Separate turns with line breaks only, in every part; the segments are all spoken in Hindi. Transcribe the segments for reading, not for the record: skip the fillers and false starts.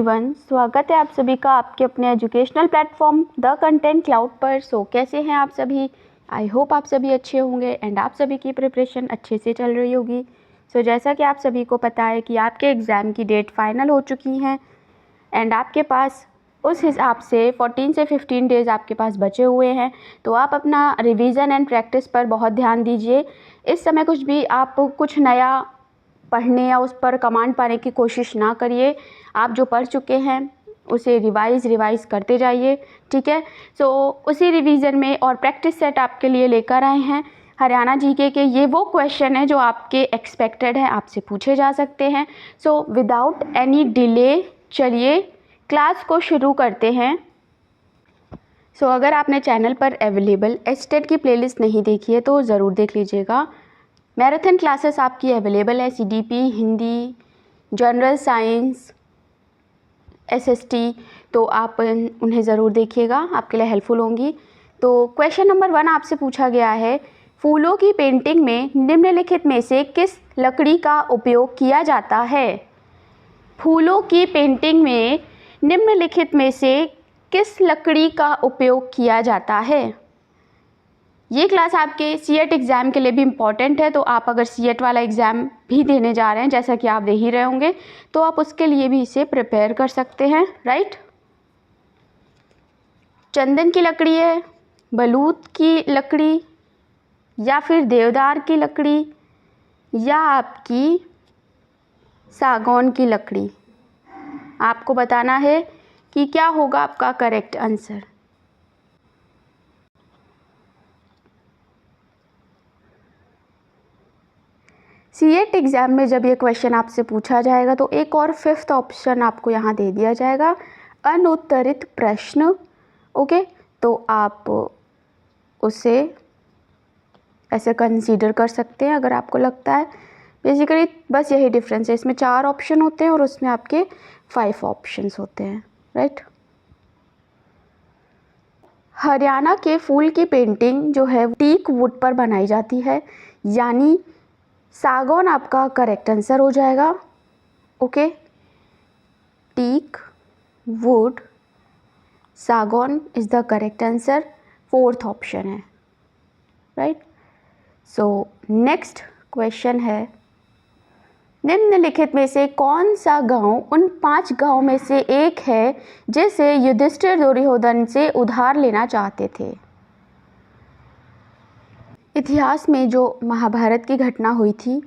एवरीवन, स्वागत है आप सभी का आपके अपने educational platform the content cloud पर। कैसे हैं आप सभी? आई होप आप सभी अच्छे होंगे एंड आप सभी की प्रिपरेशन अच्छे से चल रही होगी। जैसा कि आप सभी को पता है कि आपके एग्ज़ाम की डेट फाइनल हो चुकी हैं एंड आपके पास उस हिसाब से 14 से 15 डेज़ आपके पास बचे हुए हैं। तो आप अपना रिवीजन एंड प्रैक्टिस पर बहुत ध्यान दीजिए। इस समय कुछ भी आप कुछ नया पढ़ने या उस पर कमांड पाने की कोशिश ना करिए। आप जो पढ़ चुके हैं उसे रिवाइज़ करते जाइए, ठीक है। उसी रिवीजन में और प्रैक्टिस सेट आपके लिए लेकर आए हैं हरियाणा जीके के। ये वो क्वेश्चन है जो आपके एक्सपेक्टेड हैं, आपसे पूछे जा सकते हैं। विदाउट एनी डिले चलिए क्लास को शुरू करते हैं। अगर आपने चैनल पर अवेलेबल एचटेट की प्लेलिस्ट नहीं देखी है तो ज़रूर देख लीजिएगा। मैराथन क्लासेस आपकी अवेलेबल है, CDP, Hindi, general science, SST, तो आप उन्हें ज़रूर देखिएगा, आपके लिए हेल्पफुल होंगी। तो क्वेश्चन नंबर 1 आपसे पूछा गया है, फूलों की पेंटिंग में निम्नलिखित में से किस लकड़ी का उपयोग किया जाता है? फूलों की पेंटिंग में निम्नलिखित में से किस लकड़ी का उपयोग किया जाता है? ये क्लास आपके सीएट एग्ज़ाम के लिए भी इम्पॉर्टेंट है। तो आप अगर सीएट वाला एग्ज़ाम भी देने जा रहे हैं, जैसा कि आप दे ही रहे होंगे, तो आप उसके लिए भी इसे प्रिपेयर कर सकते हैं, राइट। चंदन की लकड़ी है, बलूत की लकड़ी, या फिर देवदार की लकड़ी, या आपकी सागौन की लकड़ी? आपको बताना है कि क्या होगा आपका करेक्ट आंसर। सीएट एग्ज़ाम में जब ये क्वेश्चन आपसे पूछा जाएगा तो एक और 5th ऑप्शन आपको यहाँ दे दिया जाएगा, अनुत्तरित प्रश्न। ओके, तो आप उसे ऐसे कंसीडर कर सकते हैं अगर आपको लगता है। बेसिकली बस यही डिफरेंस है, इसमें 4 ऑप्शन होते हैं और उसमें आपके 5 ऑप्शंस होते हैं, राइट। हरियाणा के फूल की पेंटिंग जो है टीक वुड पर बनाई जाती है, यानी सागौन आपका करेक्ट आंसर हो जाएगा। ओके, टीक वुड, सागौन is the correct answer, 4th option है, राइट। नेक्स्ट क्वेश्चन है, निम्नलिखित में से कौन सा गांव उन 5 गांव में से एक है जिसे युधिष्ठिर दुर्योधन से उधार लेना चाहते थे? इतिहास में जो महाभारत की घटना हुई थी,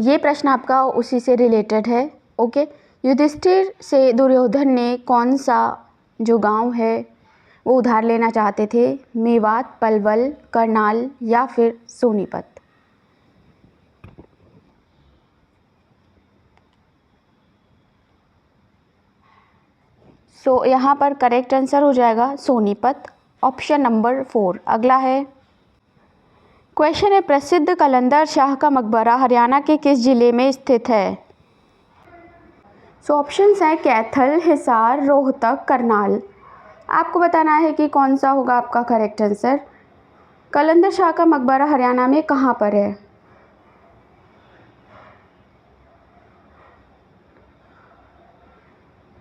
ये प्रश्न आपका उसी से रिलेटेड है। ओके, युधिष्ठिर से दुर्योधन ने कौन सा जो गांव है वो उधार लेना चाहते थे? मेवात, पलवल, करनाल या फिर सोनीपत? यहाँ पर करेक्ट आंसर हो जाएगा सोनीपत, ऑप्शन नंबर 4। अगला है क्वेश्चन है, प्रसिद्ध कलंदर शाह का मकबरा हरियाणा के किस जिले में स्थित है? ऑप्शंस हैं कैथल, हिसार, रोहतक, करनाल। आपको बताना है कि कौन सा होगा आपका करेक्ट आंसर। कलंदर शाह का मकबरा हरियाणा में कहाँ पर है?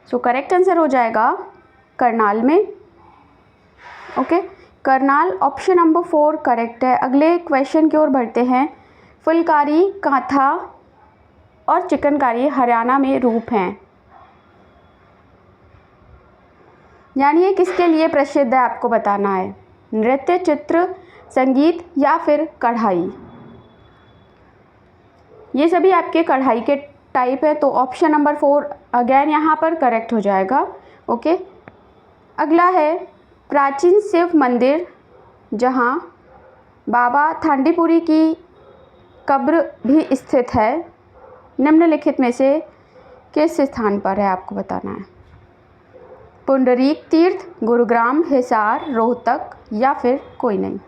करेक्ट आंसर हो जाएगा करनाल में। Okay, Karnal, option number 4 correct है। अगले क्वेश्चन की ओर बढ़ते हैं, फुलकारी, कांथा और चिकनकारी हरियाणा में रूप हैं, यानी ये किसके लिए प्रसिद्ध है आपको बताना है। नृत्य, चित्र, संगीत या फिर कढ़ाई? ये सभी आपके कढ़ाई के टाइप है, तो ऑप्शन नंबर 4 अगेन यहाँ पर करेक्ट हो जाएगा। ओके, अगला है प्राचीन शिव मंदिर जहाँ बाबा थांडीपुरी की कब्र भी स्थित है, निम्नलिखित में से किस स्थान पर है आपको बताना है? पुंडरीक तीर्थ, गुरुग्राम, हिसार, रोहतक या फिर कोई नहीं,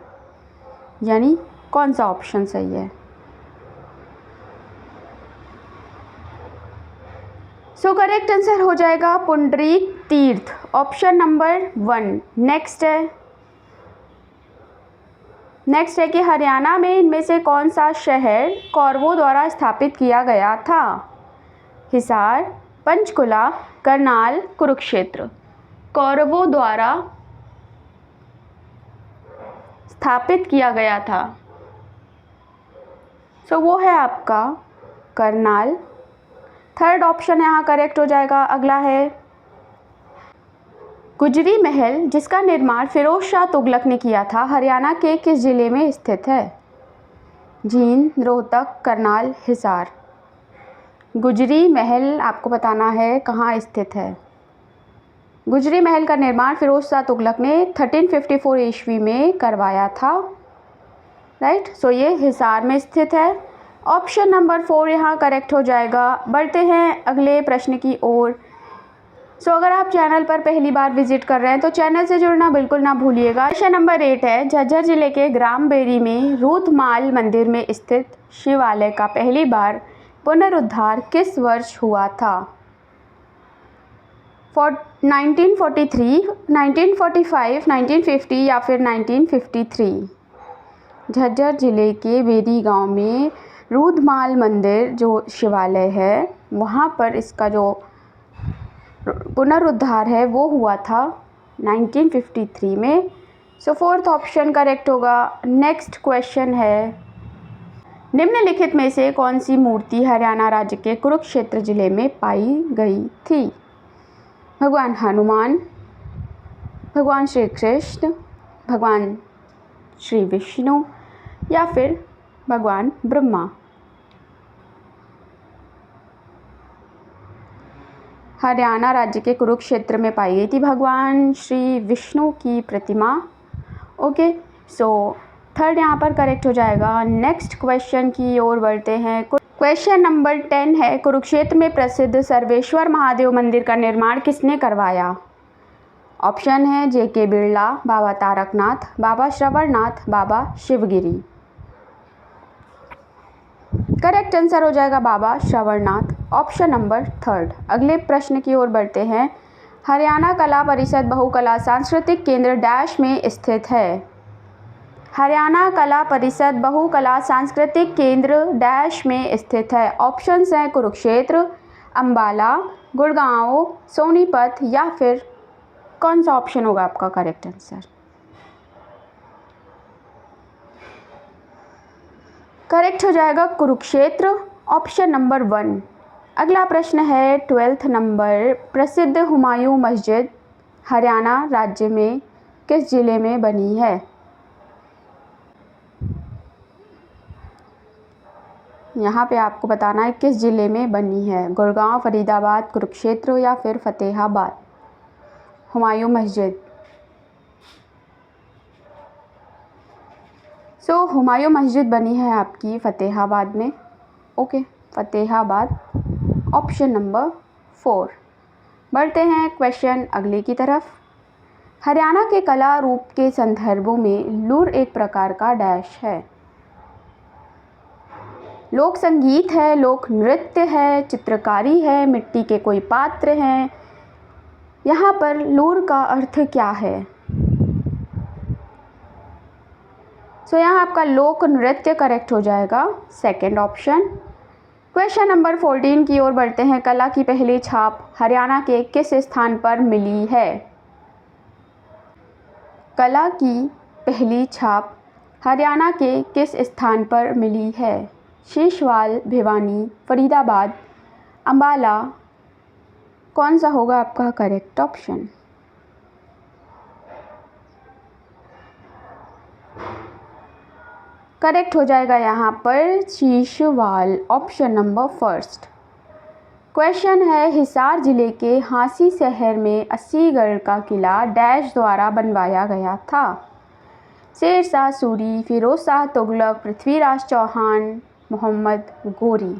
यानी कौन सा ऑप्शन सही है? करेक्ट आंसर हो जाएगा पुंडरीक तीर्थ, ऑप्शन नंबर 1। नेक्स्ट है कि हरियाणा में इनमें से कौन सा शहर कौरवों द्वारा स्थापित किया गया था? हिसार, पंचकुला, करनाल, कुरुक्षेत्र कौरवों द्वारा स्थापित किया गया था। सो वो है आपका करनाल। थर्ड ऑप्शन यहाँ करेक्ट हो जाएगा। अगला है गुजरी महल, जिसका निर्माण फिरोज शाह तुगलक ने किया था, हरियाणा के किस जिले में स्थित है? जींद, रोहतक, करनाल, हिसार। गुजरी महल आपको बताना है कहाँ स्थित है। गुजरी महल का निर्माण फिरोज शाह तुगलक ने 1354 ईस्वी में करवाया था। राइट, सो ये हिसार में स्थित है। ऑप्शन नंबर 4 यहाँ करेक्ट हो जाएगा। बढ़ते हैं अगले प्रश्न की ओर। सो अगर आप चैनल पर पहली बार विजिट कर रहे हैं तो चैनल से जुड़ना बिल्कुल ना भूलिएगा। क्वेश्चन नंबर 8 है, झज्जर जिले के ग्राम बेरी में रूथमाल मंदिर में स्थित शिवालय का पहली बार पुनरुद्धार किस वर्ष हुआ था? 1943, 1945, 1950 या फिर 1953? झज्जर जिले के बेरी गांव में रूथमाल मंदिर जो शिवालय है वहाँ पर इसका जो पुनरुद्धार है वो हुआ था 1953 में। सो फोर्थ ऑप्शन करेक्ट होगा। नेक्स्ट क्वेश्चन है, निम्नलिखित में से कौन सी मूर्ति हरियाणा राज्य के कुरुक्षेत्र जिले में पाई गई थी? भगवान हनुमान, भगवान श्री कृष्ण, भगवान श्री विष्णु या फिर भगवान ब्रह्मा? हरियाणा राज्य के कुरुक्षेत्र में पाई गई थी भगवान श्री विष्णु की प्रतिमा। ओके, सो थर्ड यहाँ पर करेक्ट हो जाएगा। नेक्स्ट क्वेश्चन की ओर बढ़ते हैं। क्वेश्चन नंबर 10 है, कुरुक्षेत्र में प्रसिद्ध सर्वेश्वर महादेव मंदिर का निर्माण किसने करवाया? ऑप्शन है JK बिरला, बाबा तारकनाथ, बाबा श्रवणनाथ, बाबा शिवगिरी। करेक्ट आंसर हो जाएगा बाबा श्रवणनाथ, ऑप्शन नंबर 3। अगले प्रश्न की ओर बढ़ते हैं। हरियाणा कला परिषद बहुकला सांस्कृतिक केंद्र डैश में स्थित है? हरियाणा कला परिषद बहुकला सांस्कृतिक केंद्र डैश में स्थित है? ऑप्शंस हैं कुरुक्षेत्र, अंबाला, गुड़गांव, सोनीपत या फिर कौन सा ऑप्शन होगा आपका करेक्ट आंसर? करेक्ट हो जाएगा कुरुक्षेत्र, ऑप्शन नंबर 1। अगला प्रश्न है 12th नंबर, प्रसिद्ध हुमायूं मस्जिद हरियाणा राज्य में किस जिले में बनी है? यहाँ पे आपको बताना है किस जिले में बनी है। गुड़गांव, फरीदाबाद, कुरुक्षेत्र या फिर फतेहाबाद? हुमायूं मस्जिद। सो हुमायूं मस्जिद बनी है आपकी फतेहाबाद में। Okay, Fatehabad, option number 4। बढ़ते हैं क्वेश्चन अगले की तरफ। हरियाणा के कला रूप के संदर्भों में लूर एक प्रकार का डैश है? लोक संगीत है, लोक नृत्य है, चित्रकारी है, मिट्टी के कोई पात्र हैं? यहाँ पर लूर का अर्थ क्या है? सो यहाँ आपका लोक नृत्य करेक्ट हो जाएगा, सेकंड ऑप्शन। क्वेश्चन नंबर 14 की ओर बढ़ते हैं। कला की पहली छाप हरियाणा के किस स्थान पर मिली है? कला की पहली छाप हरियाणा के किस स्थान पर मिली है? शीशवाल, भिवानी, फरीदाबाद, अंबाला, कौन सा होगा आपका करेक्ट ऑप्शन? करेक्ट हो जाएगा यहाँ पर शीशवाल, ऑप्शन नंबर 1। क्वेश्चन है, हिसार जिले के हांसी शहर में अस्सीगढ़ का किला डैश द्वारा बनवाया गया था? शेरशाह सूरी, फिरोज शाह तुगलक, पृथ्वीराज चौहान, मोहम्मद गोरी?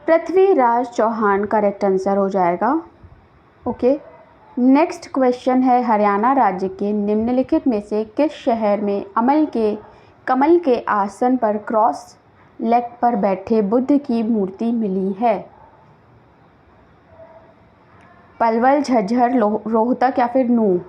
पृथ्वीराज चौहान करेक्ट आंसर हो जाएगा। ओके, नेक्स्ट क्वेश्चन है, हरियाणा राज्य के निम्नलिखित में से किस शहर में कमल के आसन पर क्रॉस लेग पर बैठे बुद्ध की मूर्ति मिली है? पलवल, झज्जर, रोहतक या फिर नूंह?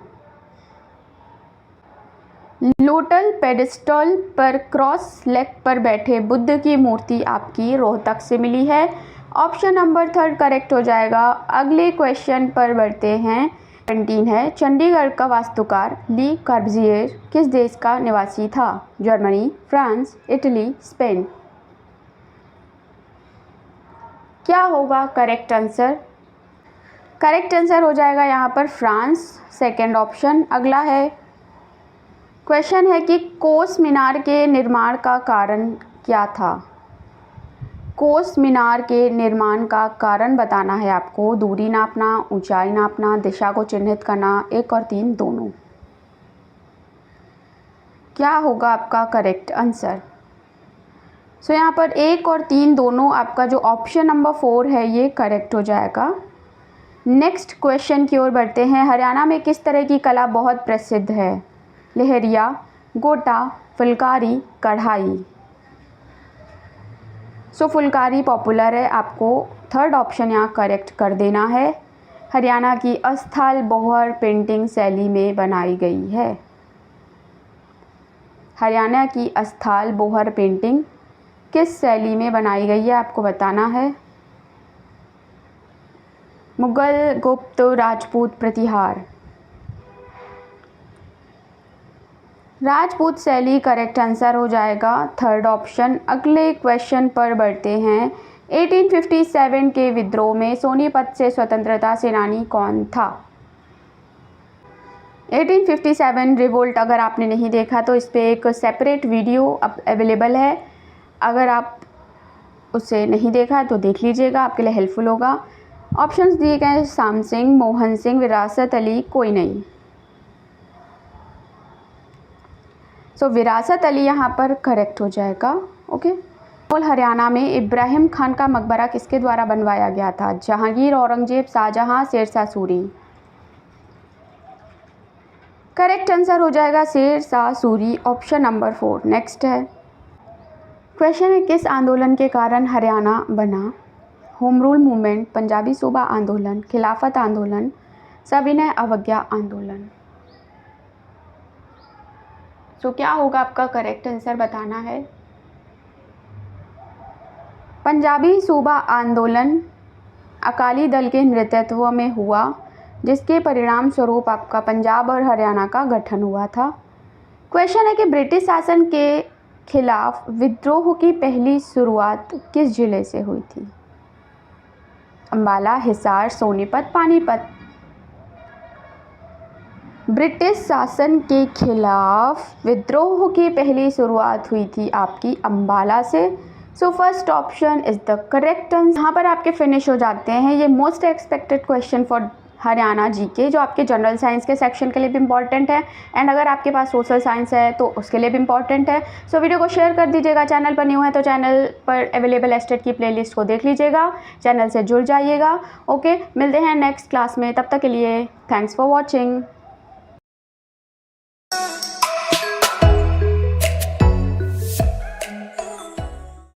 लोटल पेडिस्टल पर क्रॉस लेग पर बैठे बुद्ध की मूर्ति आपकी रोहतक से मिली है। ऑप्शन नंबर 3 करेक्ट हो जाएगा। अगले क्वेश्चन पर बढ़ते हैं। 17 है, चंडीगढ़ का वास्तुकार ली कॉर्बुसियर किस देश का निवासी था? Germany, France, Italy, Spain. क्या होगा करेक्ट आंसर? करेक्ट आंसर हो जाएगा यहाँ पर फ्रांस, सेकंड ऑप्शन। अगला है, क्वेश्चन है कि कोस मीनार के निर्माण का कारण क्या था? कोस मीनार के निर्माण का कारण बताना है आपको। दूरी नापना, ऊंचाई नापना, दिशा को चिन्हित करना, 1 और 3 दोनों। क्या होगा आपका करेक्ट आंसर? सो यहाँ पर 1 और 3 दोनों, आपका जो ऑप्शन नंबर 4 है ये करेक्ट हो जाएगा। नेक्स्ट क्वेश्चन की ओर बढ़ते हैं। हरियाणा में किस तरह की कला बहुत प्रसिद्ध है? लहरिया, गोटा, फुलकारी, कढ़ाई। सो फुलकारी पॉपुलर है, आपको थर्ड ऑप्शन यहाँ करेक्ट कर देना है। हरियाणा की अस्थाल बोहर पेंटिंग शैली में बनाई गई है। हरियाणा की अस्थाल बोहर पेंटिंग किस शैली में बनाई गई है आपको बताना है। मुगल, गुप्त, राजपूत, प्रतिहार। राजपूत शैली करेक्ट आंसर हो जाएगा, थर्ड ऑप्शन। अगले क्वेश्चन पर बढ़ते हैं। 1857 के विद्रोह में सोनीपत से स्वतंत्रता सेनानी कौन था? 1857 रिवोल्ट अगर आपने नहीं देखा तो इस पर एक सेपरेट वीडियो अवेलेबल है। अगर आप उसे नहीं देखा तो देख लीजिएगा, आपके लिए हेल्पफुल होगा। ऑप्शंस दिए गए, शाम सिंह, मोहन सिंह, विरासत अली, कोई नहीं। सो विरासत अली यहाँ पर करेक्ट हो जाएगा। ओके। हरियाणा में इब्राहिम खान का मकबरा किसके द्वारा बनवाया गया था? जहांगीर, औरंगजेब, शाहजहां, शेरशाह सूरी। करेक्ट आंसर हो जाएगा Sher Shah Suri, option number 4। Next है, क्वेश्चन है किस आंदोलन के कारण हरियाणा बना? होम रूल मूवमेंट, पंजाबी सूबा आंदोलन, खिलाफत आंदोलन, सविनय अवज्ञा आंदोलन। सो क्या होगा आपका करेक्ट आंसर बताना है। पंजाबी सूबा आंदोलन अकाली दल के नेतृत्व में हुआ, जिसके परिणाम स्वरूप आपका पंजाब और हरियाणा का गठन हुआ था। क्वेश्चन है कि ब्रिटिश शासन के खिलाफ विद्रोह की पहली शुरुआत किस जिले से हुई थी? अंबाला, हिसार, सोनीपत, पानीपत। ब्रिटिश शासन के खिलाफ विद्रोह की पहली शुरुआत हुई थी आपकी अंबाला से। So first option is the correct answer. यहाँ पर आपके फिनिश हो जाते हैं ये most expected question for Haryana GK, जो आपके जनरल साइंस के सेक्शन के लिए भी इंपॉर्टेंट है, एंड अगर आपके पास सोशल साइंस है तो उसके लिए भी इंपॉर्टेंट है। सो वीडियो को शेयर कर दीजिएगा। चैनल पर न्यू है तो चैनल पर अवेलेबल एस्टेट की प्लेलिस्ट को देख लीजिएगा, चैनल से जुड़ जाइएगा। ओके, मिलते हैं नेक्स्ट क्लास में, तब तक के लिए थैंक्स फॉर वॉचिंग।